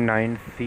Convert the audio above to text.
9C